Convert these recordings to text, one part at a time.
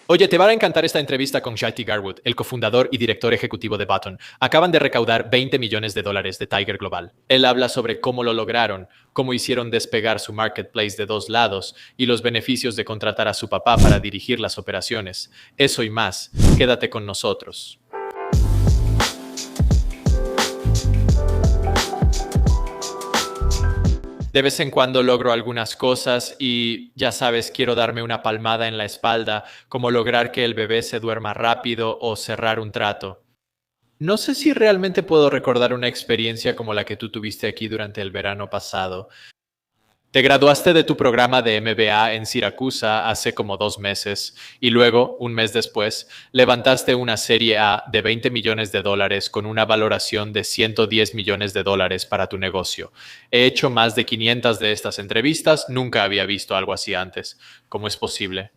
Oye, te va a encantar esta entrevista con Shati Garwood, el cofundador y director ejecutivo de Button. Acaban de recaudar $20 millones de Tiger Global. Él habla sobre cómo lo lograron, cómo hicieron despegar su marketplace de dos lados y los beneficios de contratar a su papá para dirigir las operaciones. Eso y más. Quédate con nosotros. De vez en cuando logro algunas cosas y ya sabes, quiero darme una palmada en la espalda, como lograr que el bebé se duerma rápido o cerrar un trato. No sé si realmente puedo recordar una experiencia como la que tú tuviste aquí durante el verano pasado. Te graduaste de tu programa de MBA en Siracusa hace como 2 meses y luego, un mes después, levantaste una serie A de $20 millones con una valoración de $110 millones para tu negocio. He hecho más de 500 de estas entrevistas, nunca había visto algo así antes. ¿Cómo es posible?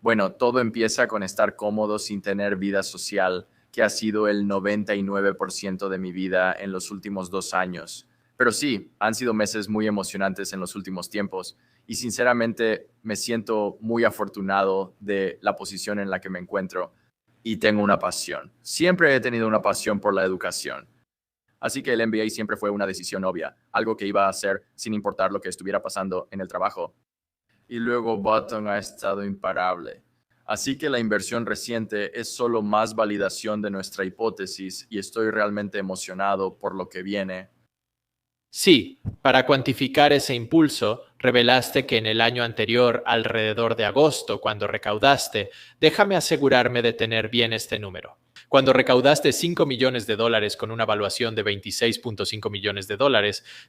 Bueno, todo empieza con estar cómodo sin tener vida social, que ha sido el 99% de mi vida en los últimos 2 años. Pero sí, han sido meses muy emocionantes en los últimos tiempos y sinceramente me siento muy afortunado de la posición en la que me encuentro y tengo una pasión. Siempre he tenido una pasión por la educación. Así que el MBA siempre fue una decisión obvia, algo que iba a hacer sin importar lo que estuviera pasando en el trabajo. Y luego Button ha estado imparable. Así que la inversión reciente es solo más validación de nuestra hipótesis y estoy realmente emocionado por lo que viene. Sí, para cuantificar ese impulso, revelaste que en el año anterior, alrededor de agosto, cuando recaudaste, déjame asegurarme de tener bien este número. Cuando recaudaste $5 millones con una evaluación de $26.5 millones,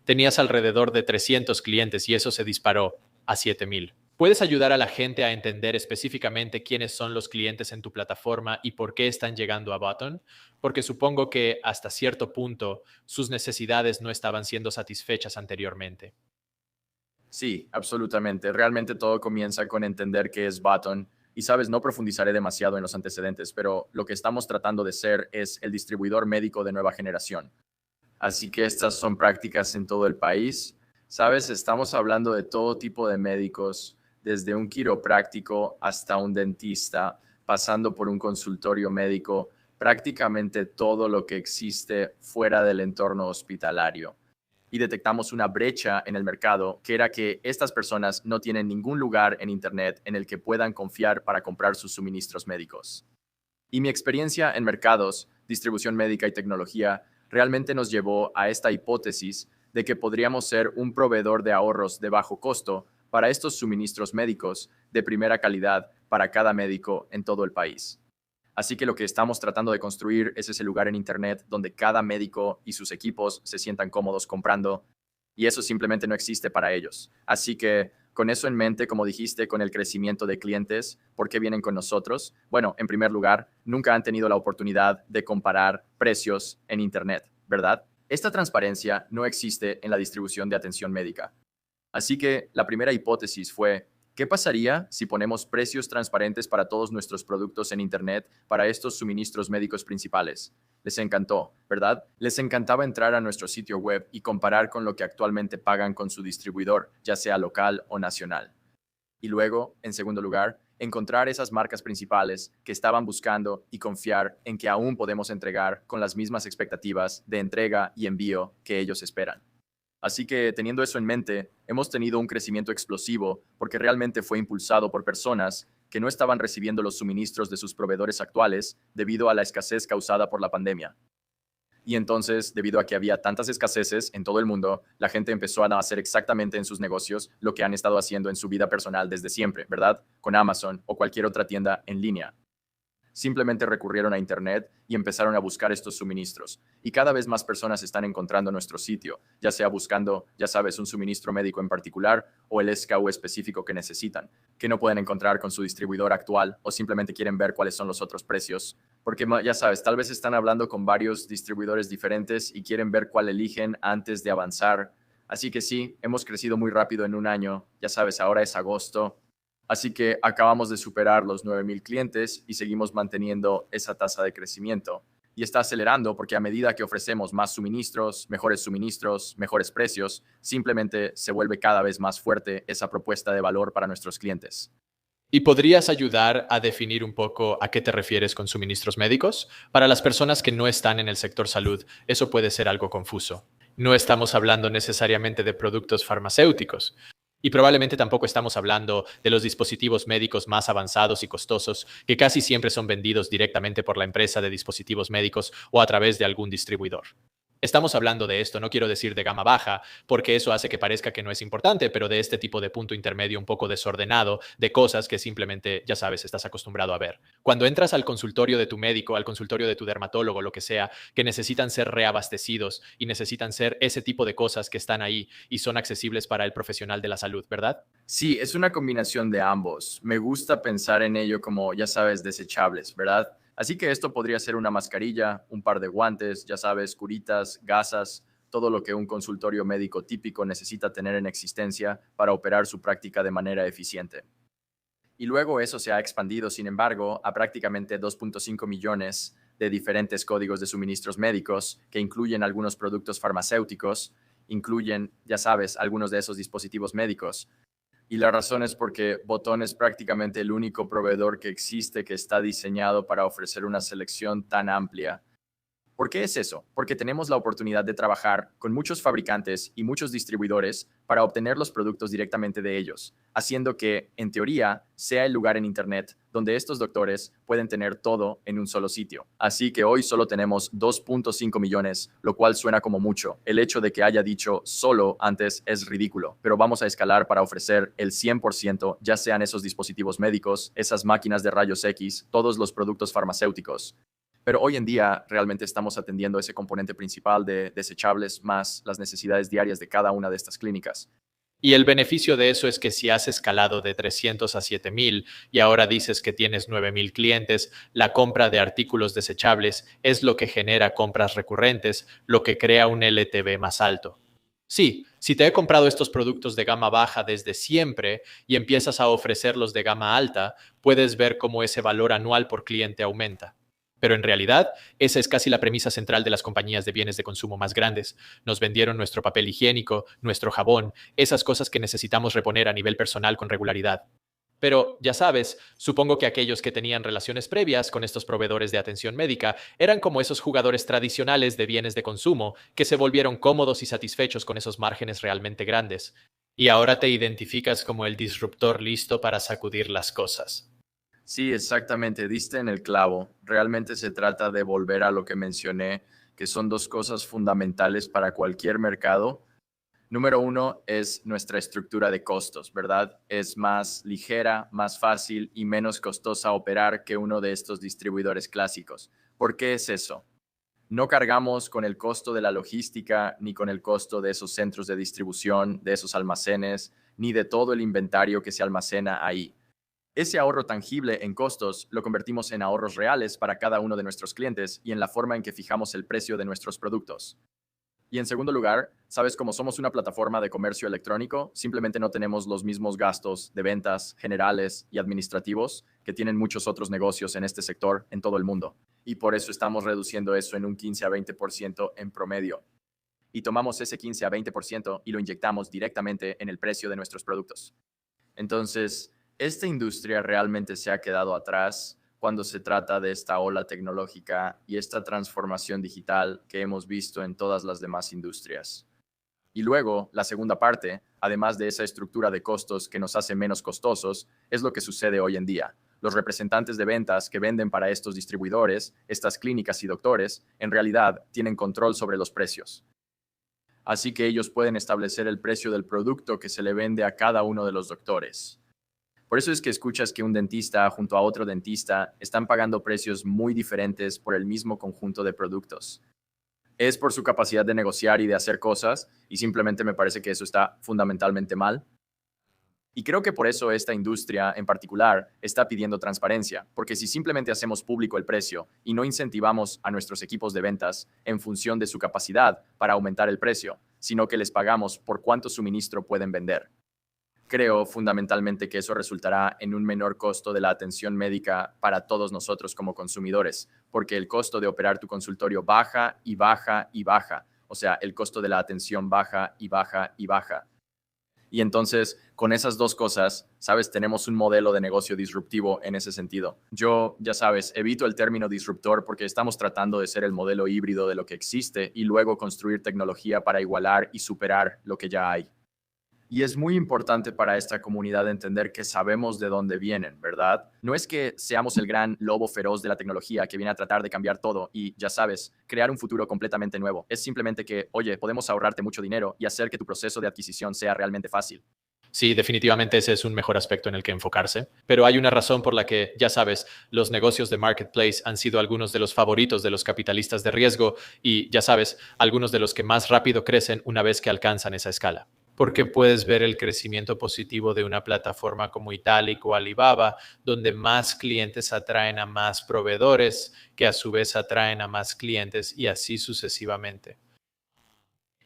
tenías alrededor de 300 clientes y eso se disparó a 7,000. ¿Puedes ayudar a la gente a entender específicamente quiénes son los clientes en tu plataforma y por qué están llegando a Button? Porque supongo que hasta cierto punto sus necesidades no estaban siendo satisfechas anteriormente. Sí, absolutamente. Realmente todo comienza con entender qué es Button. Y sabes, no profundizaré demasiado en los antecedentes, pero lo que estamos tratando de ser es el distribuidor médico de nueva generación. Así que estas son prácticas en todo el país. Sabes, estamos hablando de todo tipo de médicos, desde un quiropráctico hasta un dentista, pasando por un consultorio médico, prácticamente todo lo que existe fuera del entorno hospitalario. Y detectamos una brecha en el mercado, que era que estas personas no tienen ningún lugar en Internet en el que puedan confiar para comprar sus suministros médicos. Y mi experiencia en mercados, distribución médica y tecnología realmente nos llevó a esta hipótesis de que podríamos ser un proveedor de ahorros de bajo costo para estos suministros médicos de primera calidad para cada médico en todo el país. Así que lo que estamos tratando de construir es ese lugar en Internet donde cada médico y sus equipos se sientan cómodos comprando y eso simplemente no existe para ellos. Así que con eso en mente, como dijiste, con el crecimiento de clientes, ¿por qué vienen con nosotros? Bueno, en primer lugar, nunca han tenido la oportunidad de comparar precios en Internet, ¿verdad? Esta transparencia no existe en la distribución de atención médica. Así que la primera hipótesis fue, ¿qué pasaría si ponemos precios transparentes para todos nuestros productos en Internet para estos suministros médicos principales? Les encantó, ¿verdad? Les encantaba entrar a nuestro sitio web y comparar con lo que actualmente pagan con su distribuidor, ya sea local o nacional. Y luego, en segundo lugar, encontrar esas marcas principales que estaban buscando y confiar en que aún podemos entregar con las mismas expectativas de entrega y envío que ellos esperan. Así que teniendo eso en mente, hemos tenido un crecimiento explosivo porque realmente fue impulsado por personas que no estaban recibiendo los suministros de sus proveedores actuales debido a la escasez causada por la pandemia. Y entonces, debido a que había tantas escaseces en todo el mundo, la gente empezó a hacer exactamente en sus negocios lo que han estado haciendo en su vida personal desde siempre, ¿verdad? Con Amazon o cualquier otra tienda en línea. Simplemente recurrieron a Internet y empezaron a buscar estos suministros. Y cada vez más personas están encontrando nuestro sitio, ya sea buscando, ya sabes, un suministro médico en particular o el SKU específico que necesitan, que no pueden encontrar con su distribuidor actual o simplemente quieren ver cuáles son los otros precios. Porque ya sabes, tal vez están hablando con varios distribuidores diferentes y quieren ver cuál eligen antes de avanzar. Así que sí, hemos crecido muy rápido en un año. Ya sabes, ahora es agosto. Así que acabamos de superar los 9,000 clientes y seguimos manteniendo esa tasa de crecimiento. Y está acelerando porque a medida que ofrecemos más suministros, mejores precios, simplemente se vuelve cada vez más fuerte esa propuesta de valor para nuestros clientes. ¿Y podrías ayudar a definir un poco a qué te refieres con suministros médicos? Para las personas que no están en el sector salud, eso puede ser algo confuso. No estamos hablando necesariamente de productos farmacéuticos. Y probablemente tampoco estamos hablando de los dispositivos médicos más avanzados y costosos que casi siempre son vendidos directamente por la empresa de dispositivos médicos o a través de algún distribuidor. Estamos hablando de esto, no quiero decir de gama baja, porque eso hace que parezca que no es importante, pero de este tipo de punto intermedio un poco desordenado, de cosas que simplemente, ya sabes, estás acostumbrado a ver. Cuando entras al consultorio de tu médico, al consultorio de tu dermatólogo, lo que sea, que necesitan ser reabastecidos y necesitan ser ese tipo de cosas que están ahí y son accesibles para el profesional de la salud, ¿verdad? Sí, es una combinación de ambos. Me gusta pensar en ello como, ya sabes, desechables, ¿verdad? Así que esto podría ser una mascarilla, un par de guantes, ya sabes, curitas, gasas, todo lo que un consultorio médico típico necesita tener en existencia para operar su práctica de manera eficiente. Y luego eso se ha expandido, sin embargo, a prácticamente 2.5 millones de diferentes códigos de suministros médicos que incluyen algunos productos farmacéuticos, incluyen, ya sabes, algunos de esos dispositivos médicos. Y la razón es porque Botón es prácticamente el único proveedor que existe que está diseñado para ofrecer una selección tan amplia. ¿Por qué es eso? Porque tenemos la oportunidad de trabajar con muchos fabricantes y muchos distribuidores para obtener los productos directamente de ellos, haciendo que, en teoría, sea el lugar en Internet donde estos doctores pueden tener todo en un solo sitio. Así que hoy solo tenemos 2.5 millones, lo cual suena como mucho. El hecho de que haya dicho solo antes es ridículo, pero vamos a escalar para ofrecer el 100%, ya sean esos dispositivos médicos, esas máquinas de rayos X, todos los productos farmacéuticos. Pero hoy en día realmente estamos atendiendo ese componente principal de desechables más las necesidades diarias de cada una de estas clínicas. Y el beneficio de eso es que si has escalado de 300 a 7,000 y ahora dices que tienes 9,000 clientes, la compra de artículos desechables es lo que genera compras recurrentes, lo que crea un LTV más alto. Sí, si te he comprado estos productos de gama baja desde siempre y empiezas a ofrecerlos de gama alta, puedes ver cómo ese valor anual por cliente aumenta. Pero en realidad, esa es casi la premisa central de las compañías de bienes de consumo más grandes. Nos vendieron nuestro papel higiénico, nuestro jabón, esas cosas que necesitamos reponer a nivel personal con regularidad. Pero, ya sabes, supongo que aquellos que tenían relaciones previas con estos proveedores de atención médica eran como esos jugadores tradicionales de bienes de consumo que se volvieron cómodos y satisfechos con esos márgenes realmente grandes. Y ahora te identificas como el disruptor listo para sacudir las cosas. Sí, exactamente, diste en el clavo. Realmente se trata de volver a lo que mencioné, que son dos cosas fundamentales para cualquier mercado. Número uno es nuestra estructura de costos, ¿verdad? Es más ligera, más fácil y menos costosa operar que uno de estos distribuidores clásicos. ¿Por qué es eso? No cargamos con el costo de la logística, ni con el costo de esos centros de distribución, de esos almacenes, ni de todo el inventario que se almacena ahí. Ese ahorro tangible en costos lo convertimos en ahorros reales para cada uno de nuestros clientes y en la forma en que fijamos el precio de nuestros productos. Y en segundo lugar, sabes, como somos una plataforma de comercio electrónico, simplemente no tenemos los mismos gastos de ventas generales y administrativos que tienen muchos otros negocios en este sector en todo el mundo. Y por eso estamos reduciendo eso en un 15 a 20% en promedio. Y tomamos ese 15 a 20% y lo inyectamos directamente en el precio de nuestros productos. Entonces, esta industria realmente se ha quedado atrás cuando se trata de esta ola tecnológica y esta transformación digital que hemos visto en todas las demás industrias. Y luego, la segunda parte, además de esa estructura de costos que nos hace menos costosos, es lo que sucede hoy en día. Los representantes de ventas que venden para estos distribuidores, estas clínicas y doctores, en realidad tienen control sobre los precios. Así que ellos pueden establecer el precio del producto que se le vende a cada uno de los doctores. Por eso es que escuchas que un dentista junto a otro dentista están pagando precios muy diferentes por el mismo conjunto de productos. Es por su capacidad de negociar y de hacer cosas, y simplemente me parece que eso está fundamentalmente mal. Y creo que por eso esta industria en particular está pidiendo transparencia, porque si simplemente hacemos público el precio y no incentivamos a nuestros equipos de ventas en función de su capacidad para aumentar el precio, sino que les pagamos por cuánto suministro pueden vender, creo fundamentalmente que eso resultará en un menor costo de la atención médica para todos nosotros como consumidores, porque el costo de operar tu consultorio baja y baja y baja. O sea, el costo de la atención baja y baja y baja. Y entonces, con esas dos cosas, sabes, tenemos un modelo de negocio disruptivo en ese sentido. Yo, ya sabes, evito el término disruptor porque estamos tratando de ser el modelo híbrido de lo que existe y luego construir tecnología para igualar y superar lo que ya hay. Y es muy importante para esta comunidad entender que sabemos de dónde vienen, ¿verdad? No es que seamos el gran lobo feroz de la tecnología que viene a tratar de cambiar todo y, ya sabes, crear un futuro completamente nuevo. Es simplemente que, oye, podemos ahorrarte mucho dinero y hacer que tu proceso de adquisición sea realmente fácil. Sí, definitivamente ese es un mejor aspecto en el que enfocarse, pero hay una razón por la que, ya sabes, los negocios de marketplace han sido algunos de los favoritos de los capitalistas de riesgo y, ya sabes, algunos de los que más rápido crecen una vez que alcanzan esa escala. Porque puedes ver el crecimiento positivo de una plataforma como Italic o Alibaba, donde más clientes atraen a más proveedores, que a su vez atraen a más clientes y así sucesivamente.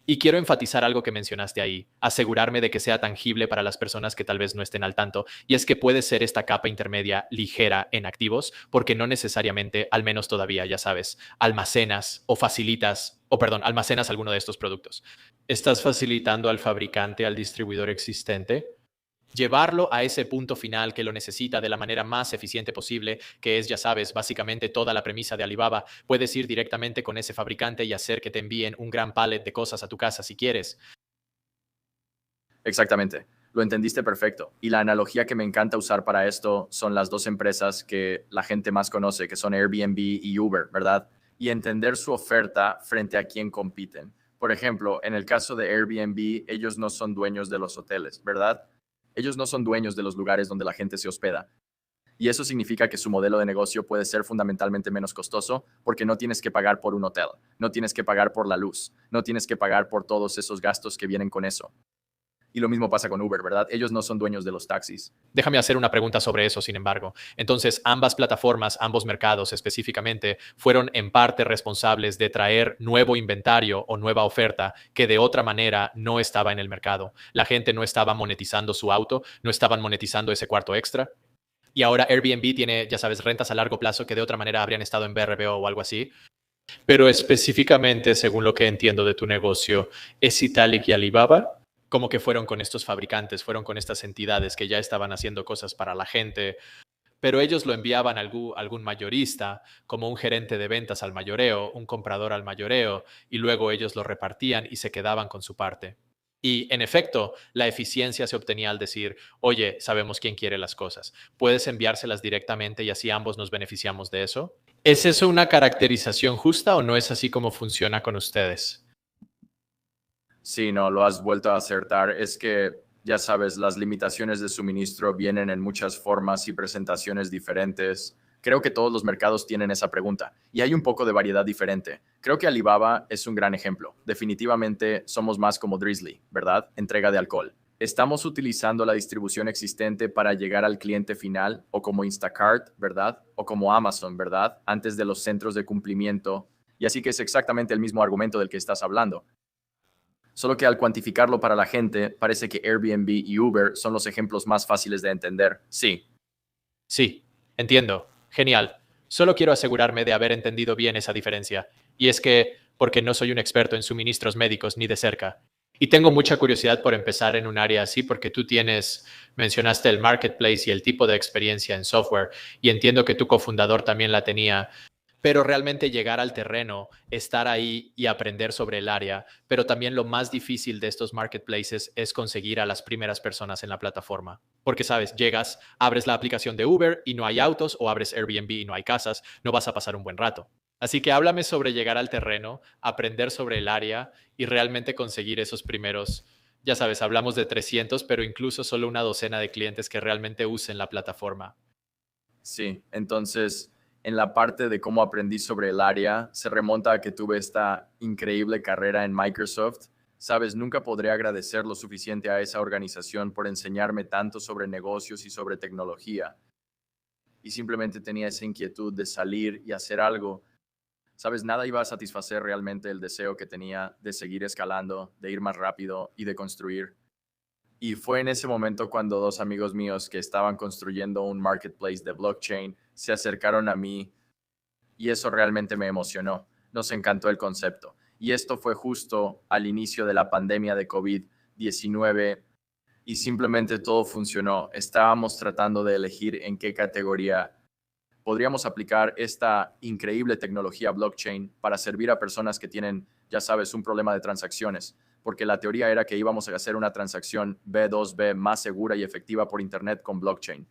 Y quiero enfatizar algo que mencionaste ahí, asegurarme de que sea tangible para las personas que tal vez no estén al tanto, y es que puede ser esta capa intermedia ligera en activos, porque no necesariamente, al menos todavía, ya sabes, almacenas alguno de estos productos. ¿Estás facilitando al fabricante, al distribuidor existente? Llevarlo a ese punto final que lo necesita de la manera más eficiente posible, que es, ya sabes, básicamente toda la premisa de Alibaba. Puedes ir directamente con ese fabricante y hacer que te envíen un gran pallet de cosas a tu casa si quieres. Exactamente. Lo entendiste perfecto. Y la analogía que me encanta usar para esto son las dos empresas que la gente más conoce, que son Airbnb y Uber, ¿verdad? Y entender su oferta frente a quién compiten. Por ejemplo, en el caso de Airbnb, ellos no son dueños de los hoteles, ¿verdad? Ellos no son dueños de los lugares donde la gente se hospeda. Y eso significa que su modelo de negocio puede ser fundamentalmente menos costoso porque no tienes que pagar por un hotel, no tienes que pagar por la luz, no tienes que pagar por todos esos gastos que vienen con eso. Y lo mismo pasa con Uber, ¿verdad? Ellos no son dueños de los taxis. Déjame hacer una pregunta sobre eso, sin embargo. Entonces, ambas plataformas, ambos mercados específicamente, fueron en parte responsables de traer nuevo inventario o nueva oferta que de otra manera no estaba en el mercado. La gente no estaba monetizando su auto, no estaban monetizando ese cuarto extra. Y ahora Airbnb tiene, ya sabes, rentas a largo plazo que de otra manera habrían estado en BRBO o algo así. Pero específicamente, según lo que entiendo de tu negocio, ¿es Italic y Alibaba? ¿Cómo que fueron con estos fabricantes, fueron con estas entidades que ya estaban haciendo cosas para la gente, pero ellos lo enviaban a algún mayorista, como un gerente de ventas al mayoreo, un comprador al mayoreo, y luego ellos lo repartían y se quedaban con su parte? Y en efecto, la eficiencia se obtenía al decir, oye, sabemos quién quiere las cosas, puedes enviárselas directamente y así ambos nos beneficiamos de eso. ¿Es eso una caracterización justa o no es así como funciona con ustedes? Sí, no, lo has vuelto a acertar. Es que, ya sabes, las limitaciones de suministro vienen en muchas formas y presentaciones diferentes. Creo que todos los mercados tienen esa pregunta y hay un poco de variedad diferente. Creo que Alibaba es un gran ejemplo. Definitivamente somos más como Drizzly, ¿verdad? Entrega de alcohol. Estamos utilizando la distribución existente para llegar al cliente final o como Instacart, ¿verdad? O como Amazon, ¿verdad? Antes de los centros de cumplimiento. Y así que es exactamente el mismo argumento del que estás hablando. Solo que al cuantificarlo para la gente, parece que Airbnb y Uber son los ejemplos más fáciles de entender. Sí, Sí, entiendo. Genial. Solo quiero asegurarme de haber entendido bien esa diferencia. Y es que, porque no soy un experto en suministros médicos ni de cerca. Y tengo mucha curiosidad por empezar en un área así porque mencionaste el marketplace y el tipo de experiencia en software, y entiendo que tu cofundador también la tenía, pero realmente llegar al terreno, estar ahí y aprender sobre el área. Pero también lo más difícil de estos marketplaces es conseguir a las primeras personas en la plataforma. Porque, sabes, llegas, abres la aplicación de Uber y no hay autos, o abres Airbnb y no hay casas, no vas a pasar un buen rato. Así que háblame sobre llegar al terreno, aprender sobre el área y realmente conseguir esos primeros. Ya sabes, hablamos de 300, pero incluso solo una docena de clientes que realmente usen la plataforma. sí. Entonces, en la parte de cómo aprendí sobre el área, se remonta a que tuve esta increíble carrera en Microsoft. Sabes, nunca podré agradecer lo suficiente a esa organización por enseñarme tanto sobre negocios y sobre tecnología. Y simplemente tenía esa inquietud de salir y hacer algo. Sabes, nada iba a satisfacer realmente el deseo que tenía de seguir escalando, de ir más rápido y de construir. Y fue en ese momento cuando dos amigos míos que estaban construyendo un marketplace de blockchain se acercaron a mí y eso realmente me emocionó. Nos encantó el concepto. Y esto fue justo al inicio de la pandemia de COVID-19 y simplemente todo funcionó. Estábamos tratando de elegir en qué categoría podríamos aplicar esta increíble tecnología blockchain para servir a personas que tienen, ya sabes, un problema de transacciones, porque la teoría era que íbamos a hacer una transacción B2B más segura y efectiva por Internet con blockchain.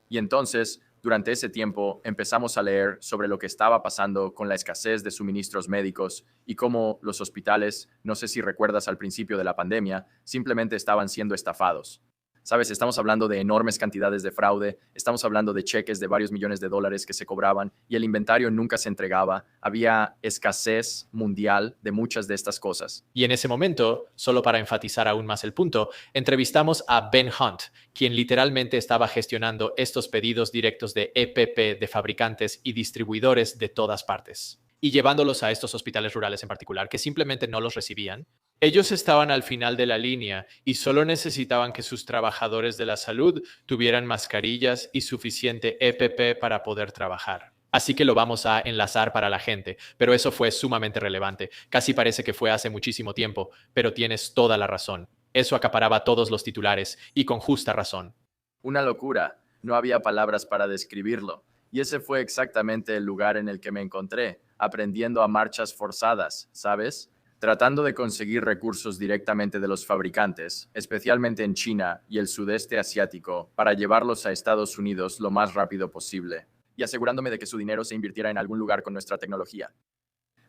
Y entonces, durante ese tiempo, empezamos a leer sobre lo que estaba pasando con la escasez de suministros médicos y cómo los hospitales, no sé si recuerdas al principio de la pandemia, simplemente estaban siendo estafados. Sabes, estamos hablando de enormes cantidades de fraude, estamos hablando de cheques de varios millones de dólares que se cobraban y el inventario nunca se entregaba. Había escasez mundial de muchas de estas cosas. Y en ese momento, solo para enfatizar aún más el punto, entrevistamos a Ben Hunt, quien literalmente estaba gestionando estos pedidos directos de EPP de fabricantes y distribuidores de todas partes, y llevándolos a estos hospitales rurales en particular, que simplemente no los recibían. Ellos estaban al final de la línea y solo necesitaban que sus trabajadores de la salud tuvieran mascarillas y suficiente EPP para poder trabajar. Así que lo vamos a enlazar para la gente, pero eso fue sumamente relevante. Casi parece que fue hace muchísimo tiempo, pero tienes toda la razón. Eso acaparaba todos los titulares, y con justa razón. Una locura. No había palabras para describirlo. Y ese fue exactamente el lugar en el que me encontré, aprendiendo a marchas forzadas, ¿sabes? Tratando de conseguir recursos directamente de los fabricantes, especialmente en China y el sudeste asiático, para llevarlos a Estados Unidos lo más rápido posible, y asegurándome de que su dinero se invirtiera en algún lugar con nuestra tecnología.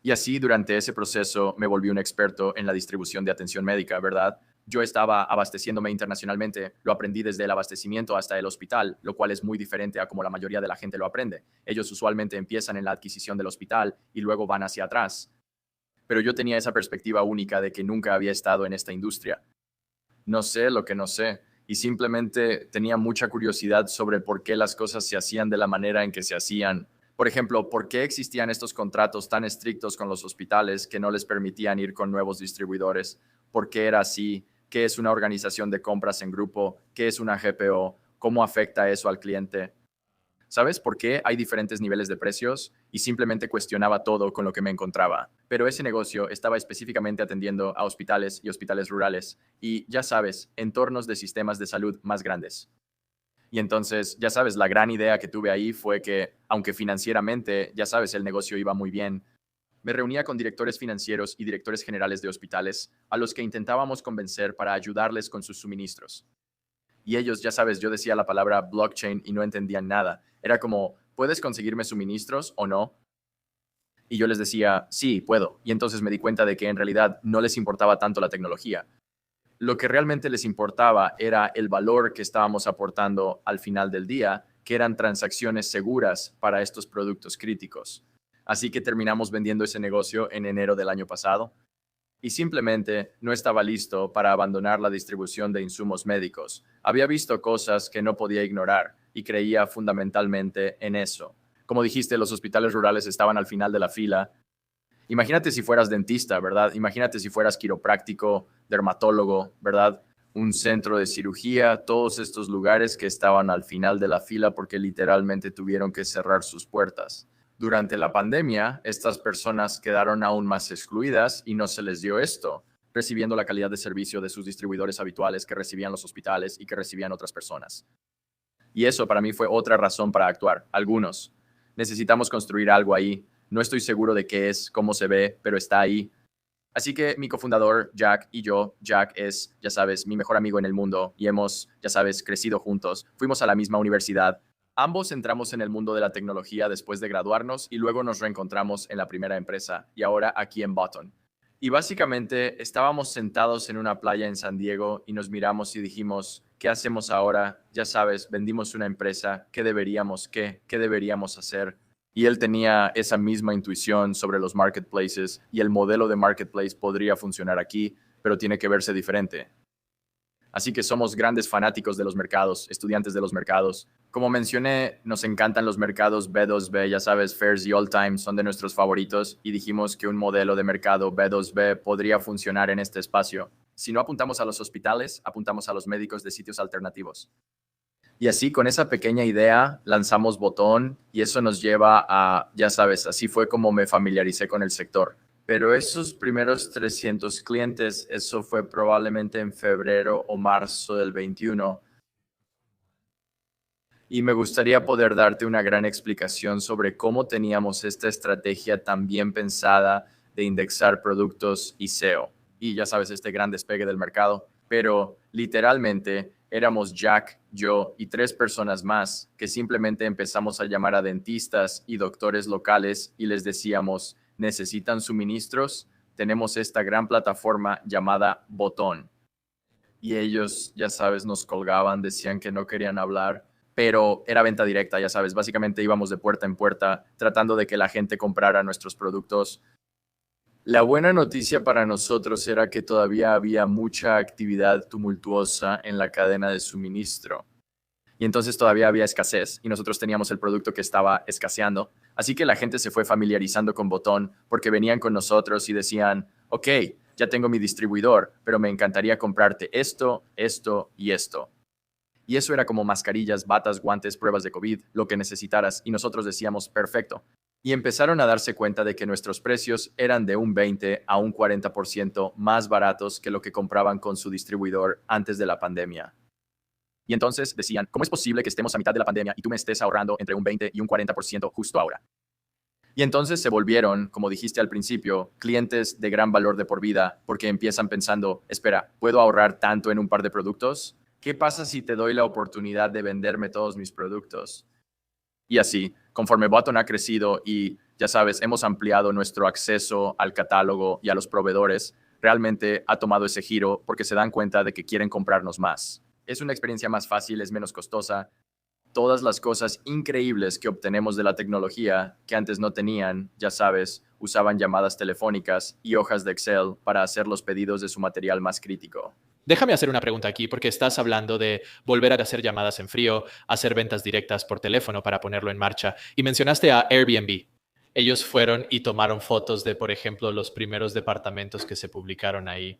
Y así, durante ese proceso, me volví un experto en la distribución de atención médica, ¿verdad? Yo estaba abasteciéndome internacionalmente, lo aprendí desde el abastecimiento hasta el hospital, lo cual es muy diferente a como la mayoría de la gente lo aprende. Ellos usualmente empiezan en la adquisición del hospital y luego van hacia atrás. Pero yo tenía esa perspectiva única de que nunca había estado en esta industria. No sé lo que no sé, y simplemente tenía mucha curiosidad sobre por qué las cosas se hacían de la manera en que se hacían. Por ejemplo, ¿por qué existían estos contratos tan estrictos con los hospitales que no les permitían ir con nuevos distribuidores? ¿Por qué era así? ¿Qué es una organización de compras en grupo? ¿Qué es una GPO? ¿Cómo afecta eso al cliente? ¿Sabes por qué hay diferentes niveles de precios? Y simplemente cuestionaba todo con lo que me encontraba. Pero ese negocio estaba específicamente atendiendo a hospitales y hospitales rurales y, ya sabes, entornos de sistemas de salud más grandes. Y entonces, ya sabes, la gran idea que tuve ahí fue que, aunque financieramente, ya sabes, el negocio iba muy bien, me reunía con directores financieros y directores generales de hospitales a los que intentábamos convencer para ayudarles con sus suministros. Y ellos, ya sabes, yo decía la palabra blockchain y no entendían nada. Era como, ¿puedes conseguirme suministros o no? Y yo les decía, sí, puedo. Y entonces me di cuenta de que en realidad no les importaba tanto la tecnología. Lo que realmente les importaba era el valor que estábamos aportando al final del día, que eran transacciones seguras para estos productos críticos. Así que terminamos vendiendo ese negocio en enero del año pasado y simplemente no estaba listo para abandonar la distribución de insumos médicos. Había visto cosas que no podía ignorar y creía fundamentalmente en eso. Como dijiste, los hospitales rurales estaban al final de la fila. Imagínate si fueras dentista, ¿verdad? Imagínate si fueras quiropráctico, dermatólogo, ¿verdad? Un centro de cirugía, todos estos lugares que estaban al final de la fila porque literalmente tuvieron que cerrar sus puertas. Durante la pandemia, estas personas quedaron aún más excluidas y no se les dio esto, recibiendo la calidad de servicio de sus distribuidores habituales que recibían los hospitales y que recibían otras personas. Y eso para mí fue otra razón para actuar. Algunos. Necesitamos construir algo ahí. No estoy seguro de qué es, cómo se ve, pero está ahí. Así que mi cofundador, Jack, y yo, Jack es, ya sabes, mi mejor amigo en el mundo y hemos, ya sabes, crecido juntos. Fuimos a la misma universidad. Ambos entramos en el mundo de la tecnología después de graduarnos y luego nos reencontramos en la primera empresa y ahora aquí en Boston. Y básicamente estábamos sentados en una playa en San Diego y nos miramos y dijimos, ¿qué hacemos ahora? Ya sabes, vendimos una empresa, ¿qué deberíamos hacer? Y él tenía esa misma intuición sobre los marketplaces y el modelo de marketplace podría funcionar aquí, pero tiene que verse diferente. Así que somos grandes fanáticos de los mercados, estudiantes de los mercados. Como mencioné, nos encantan los mercados B2B, ya sabes, Fairs y All Time son de nuestros favoritos y dijimos que un modelo de mercado B2B podría funcionar en este espacio. Si no apuntamos a los hospitales, apuntamos a los médicos de sitios alternativos. Y así, con esa pequeña idea, lanzamos Botón y eso nos lleva a, ya sabes, así fue como me familiaricé con el sector. Pero esos primeros 300 clientes, eso fue probablemente en febrero o marzo del 21. Y me gustaría poder darte una gran explicación sobre cómo teníamos esta estrategia tan bien pensada de indexar productos y SEO. Y ya sabes, este gran despegue del mercado. Pero literalmente éramos Jack, yo y 3 personas más que simplemente empezamos a llamar a dentistas y doctores locales y les decíamos, ¿necesitan suministros? Tenemos esta gran plataforma llamada Botón. Y ellos, ya sabes, nos colgaban, decían que no querían hablar, pero era venta directa, ya sabes, básicamente íbamos de puerta en puerta tratando de que la gente comprara nuestros productos. La buena noticia para nosotros era que todavía había mucha actividad tumultuosa en la cadena de suministro. Y entonces todavía había escasez y nosotros teníamos el producto que estaba escaseando. Así que la gente se fue familiarizando con Botón porque venían con nosotros y decían, ok, ya tengo mi distribuidor, pero me encantaría comprarte esto, esto y esto. Y eso era como mascarillas, batas, guantes, pruebas de COVID, lo que necesitaras. Y nosotros decíamos, perfecto. Y empezaron a darse cuenta de que nuestros precios eran de un 20 a un 40% más baratos que lo que compraban con su distribuidor antes de la pandemia. Y entonces decían, ¿cómo es posible que estemos a mitad de la pandemia y tú me estés ahorrando entre un 20 y un 40% justo ahora? Y entonces se volvieron, como dijiste al principio, clientes de gran valor de por vida, porque empiezan pensando, espera, ¿puedo ahorrar tanto en un par de productos? ¿Qué pasa si te doy la oportunidad de venderme todos mis productos? Y así, conforme Button ha crecido y, ya sabes, hemos ampliado nuestro acceso al catálogo y a los proveedores, realmente ha tomado ese giro porque se dan cuenta de que quieren comprarnos más. Es una experiencia más fácil, es menos costosa. Todas las cosas increíbles que obtenemos de la tecnología que antes no tenían, ya sabes, usaban llamadas telefónicas y hojas de Excel para hacer los pedidos de su material más crítico. Déjame hacer una pregunta aquí, porque estás hablando de volver a hacer llamadas en frío, hacer ventas directas por teléfono para ponerlo en marcha, y mencionaste a Airbnb. Ellos fueron y tomaron fotos de, por ejemplo, los primeros departamentos que se publicaron ahí.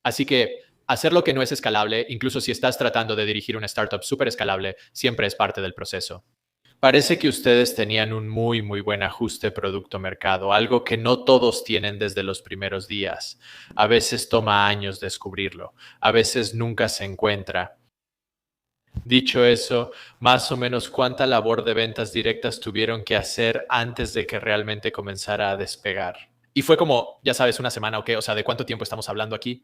Así que hacer lo que no es escalable, incluso si estás tratando de dirigir una startup súper escalable, siempre es parte del proceso. Parece que ustedes tenían un muy buen ajuste producto-mercado, algo que no todos tienen desde los primeros días. A veces toma años descubrirlo, a veces nunca se encuentra. Dicho eso, más o menos cuánta labor de ventas directas tuvieron que hacer antes de que realmente comenzara a despegar. Y fue como, ya sabes, una semana o qué, o sea, ¿de cuánto tiempo estamos hablando aquí?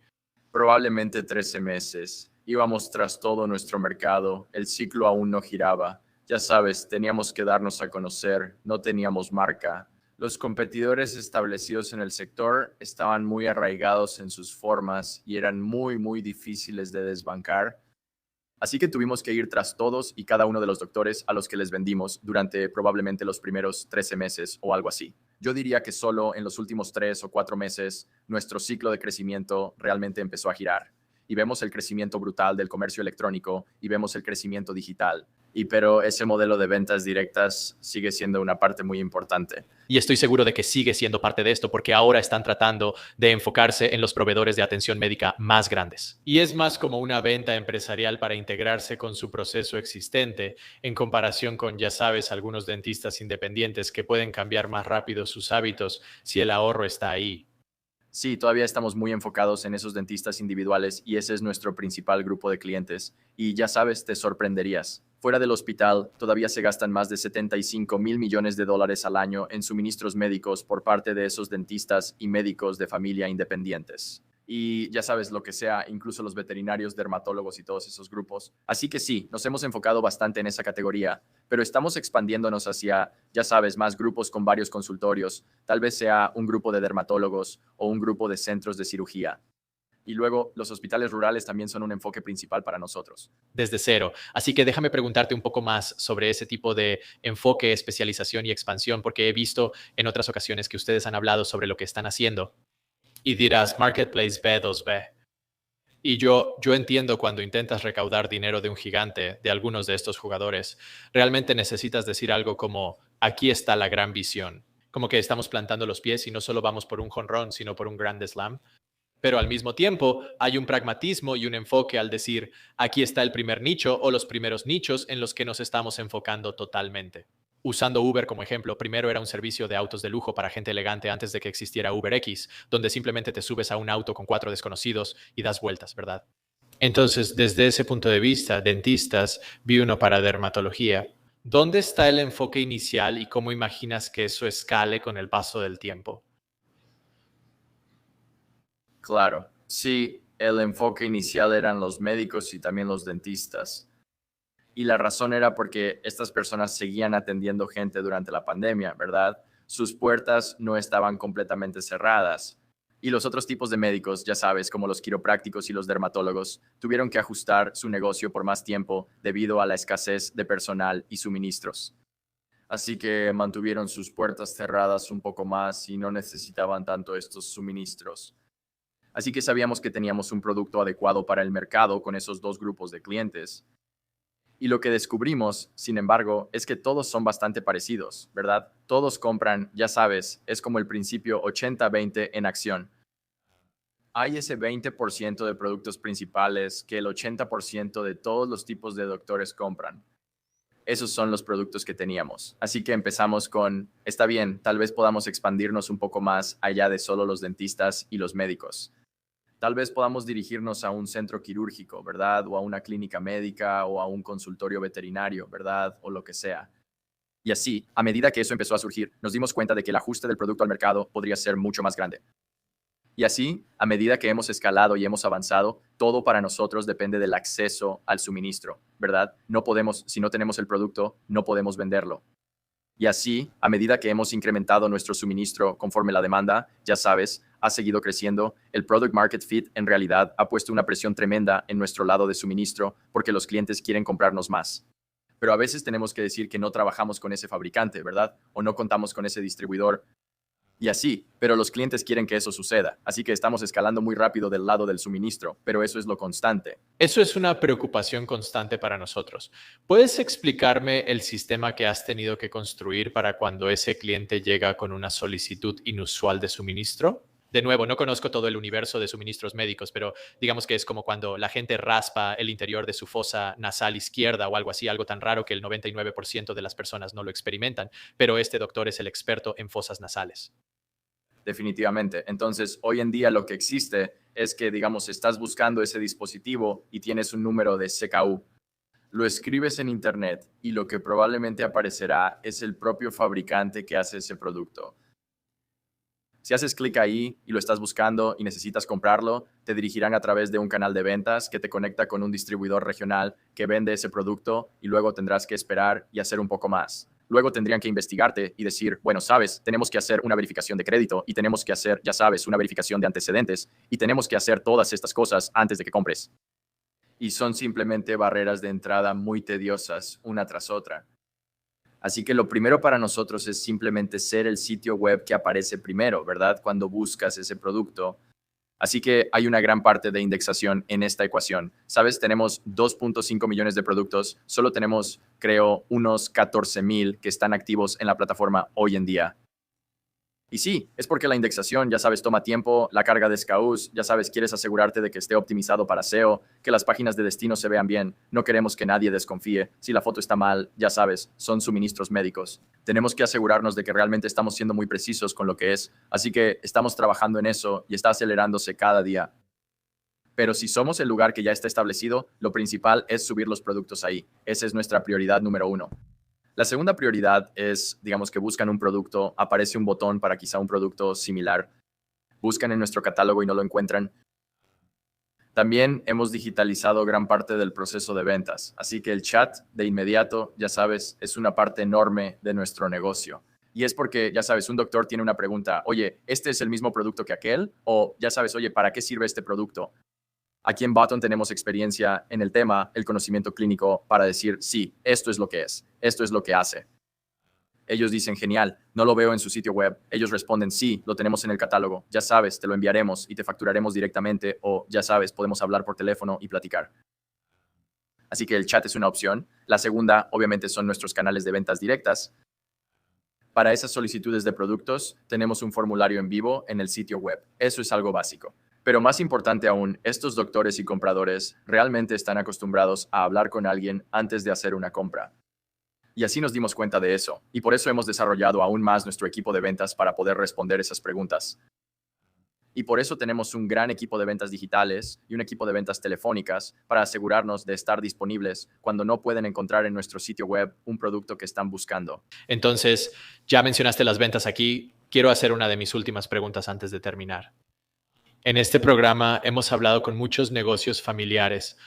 Probablemente 13 meses. Íbamos tras todo nuestro mercado, el ciclo aún no giraba. Ya sabes, teníamos que darnos a conocer, no teníamos marca. Los competidores establecidos en el sector estaban muy arraigados en sus formas y eran muy difíciles de desbancar. Así que tuvimos que ir tras todos y cada uno de los doctores a los que les vendimos durante probablemente los primeros 13 meses o algo así. Yo diría que solo en los últimos 3 o 4 meses nuestro ciclo de crecimiento realmente empezó a girar. Y vemos el crecimiento brutal del comercio electrónico y vemos el crecimiento digital. Pero ese modelo de ventas directas sigue siendo una parte muy importante. Y estoy seguro de que sigue siendo parte de esto porque ahora están tratando de enfocarse en los proveedores de atención médica más grandes. Y es más como una venta empresarial para integrarse con su proceso existente en comparación con, ya sabes, algunos dentistas independientes que pueden cambiar más rápido sus hábitos si el ahorro está ahí. Sí, todavía estamos muy enfocados en esos dentistas individuales y ese es nuestro principal grupo de clientes. Y ya sabes, te sorprenderías. Fuera del hospital, todavía se gastan más de 75 mil millones de dólares al año en suministros médicos por parte de esos dentistas y médicos de familia independientes. Y ya sabes lo que sea, incluso los veterinarios, dermatólogos y todos esos grupos. Así que sí, nos hemos enfocado bastante en esa categoría, pero estamos expandiéndonos hacia, ya sabes, más grupos con varios consultorios. Tal vez sea un grupo de dermatólogos o un grupo de centros de cirugía. Y luego, los hospitales rurales también son un enfoque principal para nosotros. Desde cero. Así que déjame preguntarte un poco más sobre ese tipo de enfoque, especialización y expansión, porque he visto en otras ocasiones que ustedes han hablado sobre lo que están haciendo. Y dirás, Marketplace B2B. Y yo entiendo cuando intentas recaudar dinero de un gigante, de algunos de estos jugadores, realmente necesitas decir algo como, aquí está la gran visión. Como que estamos plantando los pies y no solo vamos por un jonrón, sino por un grand slam. Pero al mismo tiempo hay un pragmatismo y un enfoque al decir, aquí está el primer nicho o los primeros nichos en los que nos estamos enfocando totalmente. Usando Uber como ejemplo, primero era un servicio de autos de lujo para gente elegante antes de que existiera UberX, donde simplemente te subes a un auto con cuatro desconocidos y das vueltas, ¿verdad? Entonces, desde ese punto de vista, dentistas, vi uno para dermatología. ¿Dónde está el enfoque inicial y cómo imaginas que eso escale con el paso del tiempo? Claro, sí, el enfoque inicial eran los médicos y también los dentistas. Y la razón era porque estas personas seguían atendiendo gente durante la pandemia, ¿verdad? Sus puertas no estaban completamente cerradas. Y los otros tipos de médicos, ya sabes, como los quiroprácticos y los dermatólogos, tuvieron que ajustar su negocio por más tiempo debido a la escasez de personal y suministros. Así que mantuvieron sus puertas cerradas un poco más y no necesitaban tanto estos suministros. Así que sabíamos que teníamos un producto adecuado para el mercado con esos dos grupos de clientes. Y lo que descubrimos, sin embargo, es que todos son bastante parecidos, ¿verdad? Todos compran, ya sabes, es como el principio 80-20 en acción. Hay ese 20% de productos principales que el 80% de todos los tipos de doctores compran. Esos son los productos que teníamos. Así que empezamos con, está bien, tal vez podamos expandirnos un poco más allá de solo los dentistas y los médicos. Tal vez podamos dirigirnos a un centro quirúrgico, ¿verdad? O a una clínica médica o a un consultorio veterinario, ¿verdad? O lo que sea. Y así, a medida que eso empezó a surgir, nos dimos cuenta de que el ajuste del producto al mercado podría ser mucho más grande. Y así, a medida que hemos escalado y hemos avanzado, todo para nosotros depende del acceso al suministro, ¿verdad? No podemos, si no tenemos el producto, no podemos venderlo. Y así, a medida que hemos incrementado nuestro suministro conforme la demanda, ya sabes, ha seguido creciendo, el product market fit en realidad ha puesto una presión tremenda en nuestro lado de suministro porque los clientes quieren comprarnos más. Pero a veces tenemos que decir que no trabajamos con ese fabricante, ¿verdad? O no contamos con ese distribuidor. Y así, pero los clientes quieren que eso suceda. Así que estamos escalando muy rápido del lado del suministro, pero eso es lo constante. Eso es una preocupación constante para nosotros. ¿Puedes explicarme el sistema que has tenido que construir para cuando ese cliente llega con una solicitud inusual de suministro? De nuevo, no conozco todo el universo de suministros médicos, pero digamos que es como cuando la gente raspa el interior de su fosa nasal izquierda o algo así, algo tan raro que el 99% de las personas no lo experimentan, pero este doctor es el experto en fosas nasales. Definitivamente. Entonces, hoy en día lo que existe es que, digamos, estás buscando ese dispositivo y tienes un número de CKU. Lo escribes en Internet y lo que probablemente aparecerá es el propio fabricante que hace ese producto. Si haces clic ahí y lo estás buscando y necesitas comprarlo, te dirigirán a través de un canal de ventas que te conecta con un distribuidor regional que vende ese producto y luego tendrás que esperar y hacer un poco más. Luego tendrían que investigarte y decir, bueno, sabes, tenemos que hacer una verificación de crédito y tenemos que hacer, ya sabes, una verificación de antecedentes y tenemos que hacer todas estas cosas antes de que compres. Y son simplemente barreras de entrada muy tediosas, una tras otra. Así que lo primero para nosotros es simplemente ser el sitio web que aparece primero, ¿verdad? Cuando buscas ese producto. Así que hay una gran parte de indexación en esta ecuación. ¿Sabes? Tenemos 2.5 millones de productos, solo tenemos, creo, unos 14,000 que están activos en la plataforma hoy en día. Y sí, es porque la indexación, ya sabes, toma tiempo, la carga de SKUs, ya sabes, quieres asegurarte de que esté optimizado para SEO, que las páginas de destino se vean bien, no queremos que nadie desconfíe, si la foto está mal, ya sabes, son suministros médicos. Tenemos que asegurarnos de que realmente estamos siendo muy precisos con lo que es, así que estamos trabajando en eso y está acelerándose cada día. Pero si somos el lugar que ya está establecido, lo principal es subir los productos ahí. Esa es nuestra prioridad número uno. La segunda prioridad es, digamos que buscan un producto, aparece un botón para quizá un producto similar, buscan en nuestro catálogo y no lo encuentran. También hemos digitalizado gran parte del proceso de ventas, así que el chat de inmediato, ya sabes, es una parte enorme de nuestro negocio. Y es porque, ya sabes, un doctor tiene una pregunta, oye, ¿este es el mismo producto que aquel? O, ya sabes, oye, ¿para qué sirve este producto? Aquí en Button tenemos experiencia en el tema, el conocimiento clínico para decir, sí, esto es lo que es, esto es lo que hace. Ellos dicen, genial, no lo veo en su sitio web. Ellos responden, sí, lo tenemos en el catálogo. Ya sabes, te lo enviaremos y te facturaremos directamente o, ya sabes, podemos hablar por teléfono y platicar. Así que el chat es una opción. La segunda, obviamente, son nuestros canales de ventas directas. Para esas solicitudes de productos, tenemos un formulario en vivo en el sitio web. Eso es algo básico. Pero más importante aún, estos doctores y compradores realmente están acostumbrados a hablar con alguien antes de hacer una compra. Y así nos dimos cuenta de eso, y por eso hemos desarrollado aún más nuestro equipo de ventas para poder responder esas preguntas. Y por eso tenemos un gran equipo de ventas digitales y un equipo de ventas telefónicas para asegurarnos de estar disponibles cuando no pueden encontrar en nuestro sitio web un producto que están buscando. Entonces, ya mencionaste las ventas aquí. Quiero hacer una de mis últimas preguntas antes de terminar. En este programa hemos hablado con muchos negocios familiares.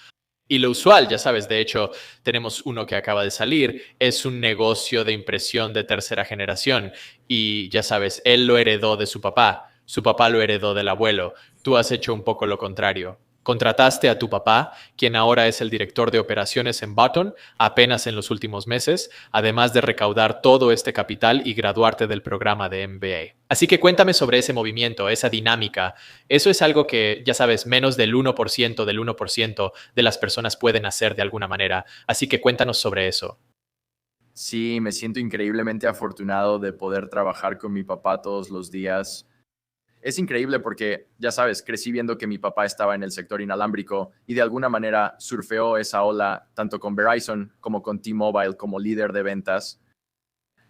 Y lo usual, ya sabes, de hecho, tenemos uno que acaba de salir, es un negocio de impresión de tercera generación. Y ya sabes, él lo heredó de su papá lo heredó del abuelo. Tú has hecho un poco lo contrario. Contrataste a tu papá, quien ahora es el director de operaciones en Button, apenas en los últimos meses, además de recaudar todo este capital y graduarte del programa de MBA. Así que cuéntame sobre ese movimiento, esa dinámica. Eso es algo que, ya sabes, menos del 1% del 1% de las personas pueden hacer de alguna manera. Así que cuéntanos sobre eso. Sí, me siento increíblemente afortunado de poder trabajar con mi papá todos los días. Es increíble porque, ya sabes, crecí viendo que mi papá estaba en el sector inalámbrico y de alguna manera surfeó esa ola tanto con Verizon como con T-Mobile como líder de ventas.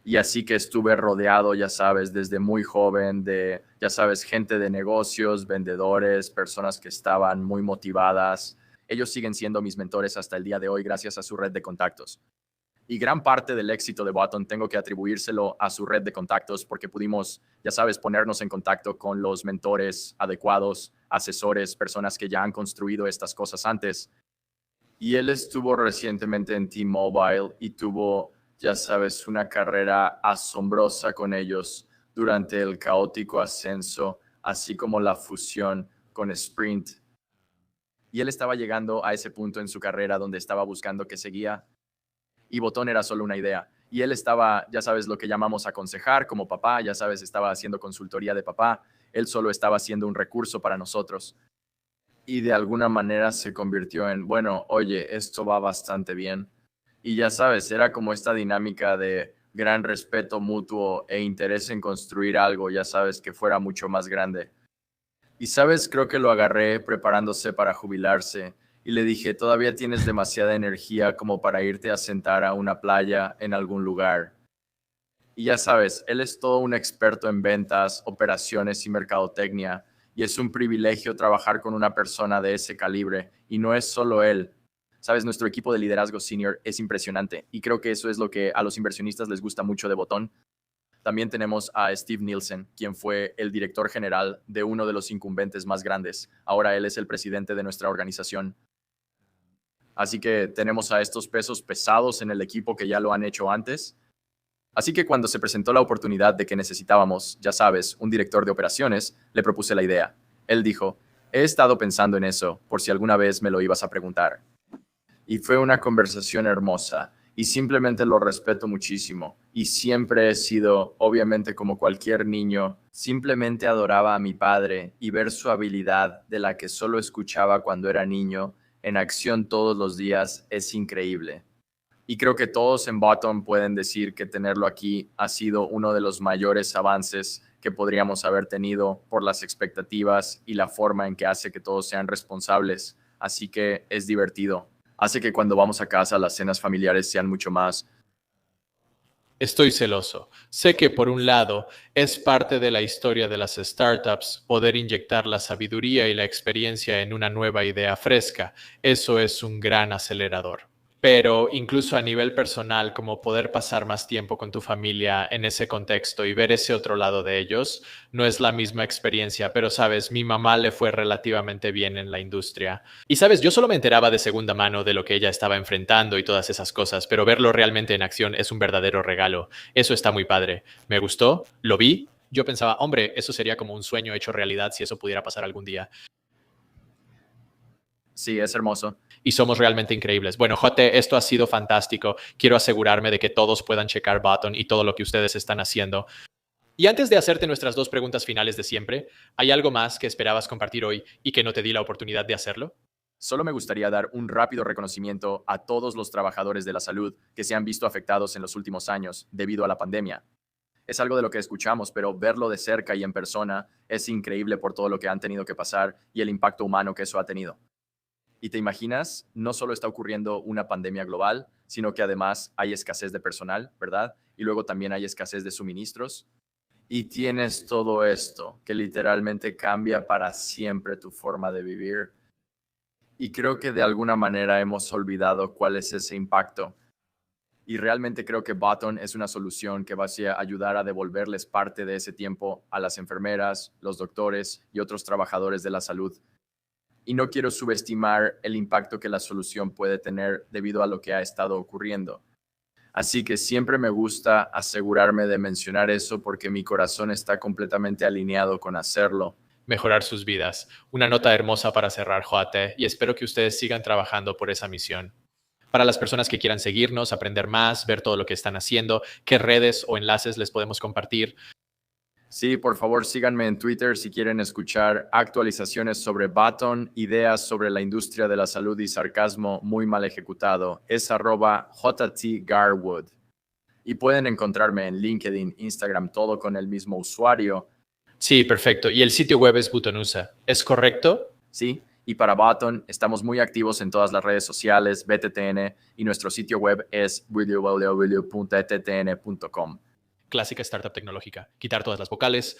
Y así que estuve rodeado, ya sabes, desde muy joven de, ya sabes, gente de negocios, vendedores, personas que estaban muy motivadas. Ellos siguen siendo mis mentores hasta el día de hoy gracias a su red de contactos. Y gran parte del éxito de Button tengo que atribuírselo a su red de contactos porque pudimos, ya sabes, ponernos en contacto con los mentores adecuados, asesores, personas que ya han construido estas cosas antes. Y él estuvo recientemente en T-Mobile y tuvo, ya sabes, una carrera asombrosa con ellos durante el caótico ascenso, así como la fusión con Sprint. Y él estaba llegando a ese punto en su carrera donde estaba buscando que seguía y Botón era solo una idea. Y él estaba, ya sabes, lo que llamamos aconsejar como papá, ya sabes, estaba haciendo consultoría de papá, él solo estaba haciendo un recurso para nosotros. Y de alguna manera se convirtió en, bueno, oye, esto va bastante bien. Y ya sabes, era como esta dinámica de gran respeto mutuo e interés en construir algo, ya sabes, que fuera mucho más grande. Y sabes, creo que lo agarré preparándose para jubilarse y le dije, todavía tienes demasiada energía como para irte a sentar a una playa en algún lugar. Y ya sabes, él es todo un experto en ventas, operaciones y mercadotecnia, y es un privilegio trabajar con una persona de ese calibre. Y no es solo él. Sabes, nuestro equipo de liderazgo senior es impresionante, y creo que eso es lo que a los inversionistas les gusta mucho de Botón. También tenemos a Steve Nielsen, quien fue el director general de uno de los incumbentes más grandes. Ahora él es el presidente de nuestra organización. Así que tenemos a estos pesos pesados en el equipo que ya lo han hecho antes. Así que cuando se presentó la oportunidad de que necesitábamos, ya sabes, un director de operaciones, le propuse la idea. Él dijo, he estado pensando en eso, por si alguna vez me lo ibas a preguntar. Y fue una conversación hermosa y simplemente lo respeto muchísimo. Y siempre he sido, obviamente como cualquier niño, simplemente adoraba a mi padre y ver su habilidad de la que solo escuchaba cuando era niño en acción todos los días es increíble. Y creo que todos en Bottom pueden decir que tenerlo aquí ha sido uno de los mayores avances que podríamos haber tenido por las expectativas y la forma en que hace que todos sean responsables. Así que es divertido. Hace que cuando vamos a casa las cenas familiares sean mucho más. Estoy celoso. Sé que por un lado es parte de la historia de las startups poder inyectar la sabiduría y la experiencia en una nueva idea fresca. Eso es un gran acelerador. Pero incluso a nivel personal, como poder pasar más tiempo con tu familia en ese contexto y ver ese otro lado de ellos, no es la misma experiencia, pero sabes, mi mamá le fue relativamente bien en la industria. Y sabes, yo solo me enteraba de segunda mano de lo que ella estaba enfrentando y todas esas cosas, pero verlo realmente en acción es un verdadero regalo. Eso está muy padre. Me gustó, lo vi. Yo pensaba, hombre, eso sería como un sueño hecho realidad si eso pudiera pasar algún día. Sí, es hermoso. Y somos realmente increíbles. Bueno, Jote, esto ha sido fantástico. Quiero asegurarme de que todos puedan checar Button y todo lo que ustedes están haciendo. Y antes de hacerte nuestras dos preguntas finales de siempre, ¿hay algo más que esperabas compartir hoy y que no te di la oportunidad de hacerlo? Solo me gustaría dar un rápido reconocimiento a todos los trabajadores de la salud que se han visto afectados en los últimos años debido a la pandemia. Es algo de lo que escuchamos, pero verlo de cerca y en persona es increíble por todo lo que han tenido que pasar y el impacto humano que eso ha tenido. Y te imaginas, no solo está ocurriendo una pandemia global, sino que además hay escasez de personal, ¿verdad? Y luego también hay escasez de suministros. Y tienes todo esto que literalmente cambia para siempre tu forma de vivir. Y creo que de alguna manera hemos olvidado cuál es ese impacto. Y realmente creo que Button es una solución que va a ayudar a devolverles parte de ese tiempo a las enfermeras, los doctores y otros trabajadores de la salud. Y no quiero subestimar el impacto que la solución puede tener debido a lo que ha estado ocurriendo. Así que siempre me gusta asegurarme de mencionar eso porque mi corazón está completamente alineado con hacerlo. Mejorar sus vidas. Una nota hermosa para cerrar, Joate, y espero que ustedes sigan trabajando por esa misión. Para las personas que quieran seguirnos, aprender más, ver todo lo que están haciendo, qué redes o enlaces les podemos compartir. Sí, por favor, síganme en Twitter si quieren escuchar actualizaciones sobre Button, ideas sobre la industria de la salud y sarcasmo muy mal ejecutado. Es @JTGarwood. Y pueden encontrarme en LinkedIn, Instagram, todo con el mismo usuario. Sí, perfecto. Y el sitio web es Butonusa. ¿Es correcto? Sí, y para Button estamos muy activos en todas las redes sociales, BTTN, y nuestro sitio web es www.ettn.com. Clásica startup tecnológica. Quitar todas las vocales.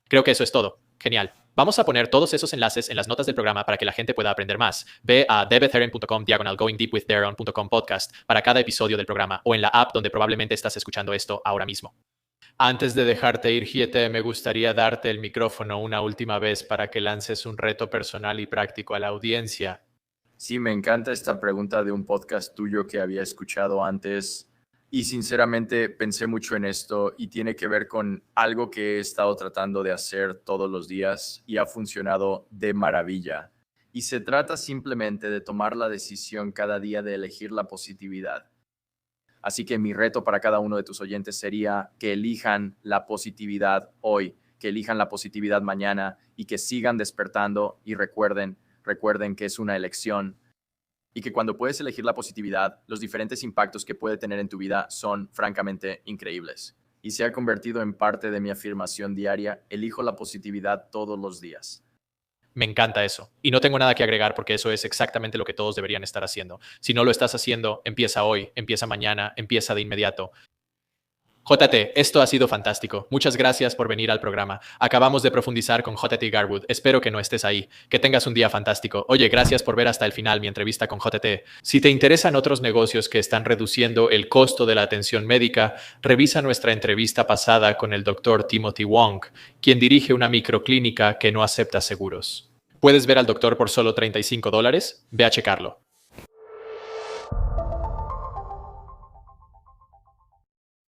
Creo que eso es todo. Genial. Vamos a poner todos esos enlaces en las notas del programa para que la gente pueda aprender más. Ve a devetheron.com/goingdeepwiththeron.com podcast para cada episodio del programa o en la app donde probablemente estás escuchando esto ahora mismo. Antes de dejarte ir, Giete, me gustaría darte el micrófono una última vez para que lances un reto personal y práctico a la audiencia. Sí, me encanta esta pregunta de un podcast tuyo que había escuchado antes. Y sinceramente pensé mucho en esto y tiene que ver con algo que he estado tratando de hacer todos los días y ha funcionado de maravilla. Y se trata simplemente de tomar la decisión cada día de elegir la positividad. Así que mi reto para cada uno de tus oyentes sería que elijan la positividad hoy, que elijan la positividad mañana y que sigan despertando y recuerden que es una elección. Y que cuando puedes elegir la positividad, los diferentes impactos que puede tener en tu vida son francamente increíbles. Y se ha convertido en parte de mi afirmación diaria: elijo la positividad todos los días. Me encanta eso. Y no tengo nada que agregar porque eso es exactamente lo que todos deberían estar haciendo. Si no lo estás haciendo, empieza hoy, empieza mañana, empieza de inmediato. JT, esto ha sido fantástico. Muchas gracias por venir al programa. Acabamos de profundizar con JT Garwood. Espero que no estés ahí. Que tengas un día fantástico. Oye, gracias por ver hasta el final mi entrevista con JT. Si te interesan otros negocios que están reduciendo el costo de la atención médica, revisa nuestra entrevista pasada con el Dr. Timothy Wong, quien dirige una microclínica que no acepta seguros. ¿Puedes ver al doctor por solo $35? Ve a checarlo.